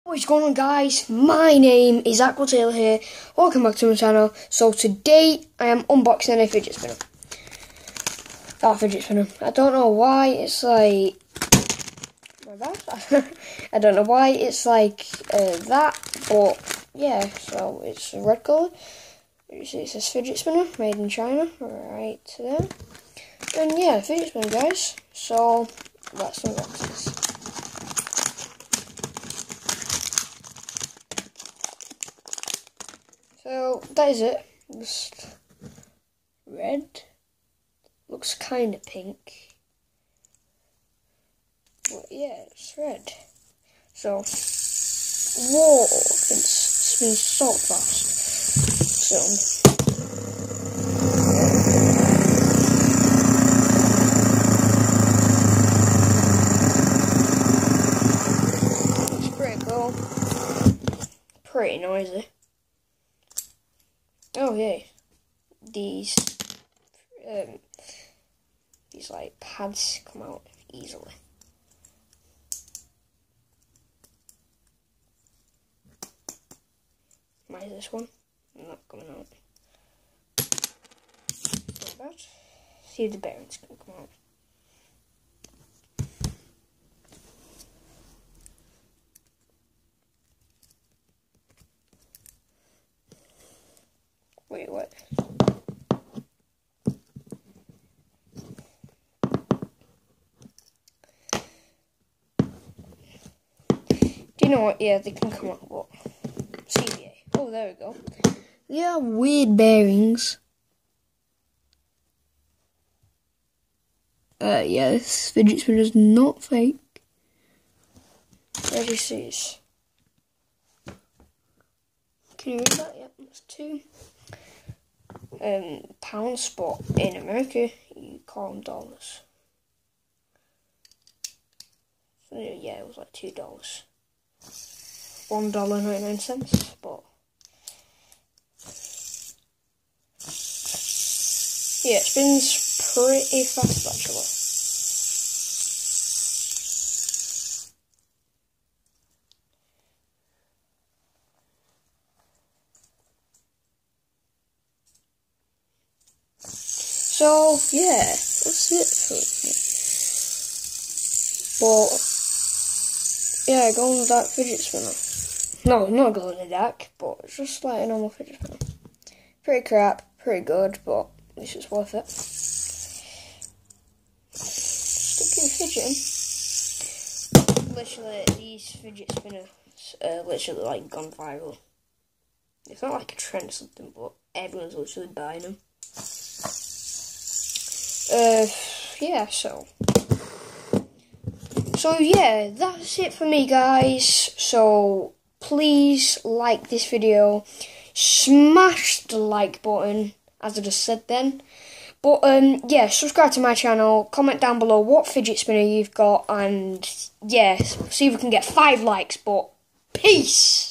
What's going on, guys? My name is Aqua Taylor here. Welcome back to my channel. So today I am unboxing a fidget spinner. That fidget spinner. I don't know why it's like I don't know why it's like that, but yeah. So it's a red colour. You see, it says fidget spinner made in China, right there. And yeah, fidget spinner, guys. So let's unbox this. So that is it. Just red. Looks kind of pink. But yeah, it's red. So whoa, it's been so fast. So it's pretty cool. Pretty noisy. Oh yeah, these like pads come out easily. Why is this one not coming out? Not bad. See if the bearings can come out. Wait, what? Do you know what? Yeah, they can come out. What? CBA. Oh, there we go. They are weird bearings. Yeah, this fidget spinner is not fake. As you see, can you read that? Yep, that's £2. But in America, you call them dollars. So yeah, it was like $2. $1.99, but yeah, it spins pretty fast actually. So yeah, that's it for me. But yeah, go on that fidget spinner. No, not glow in the dark, but it's just like a normal fidget spinner. Pretty crap, pretty good, but this is worth it. Sticking fidgeting. Literally, these fidget spinners are literally like gone viral. It's not like a trend or something, but everyone's literally buying them. Yeah, so yeah, that's it for me, guys. So please like this video, smash the like button, as I just said then. But yeah, subscribe to my channel, comment down below what fidget spinner you've got, and yeah, see if we can get 5 likes. But peace.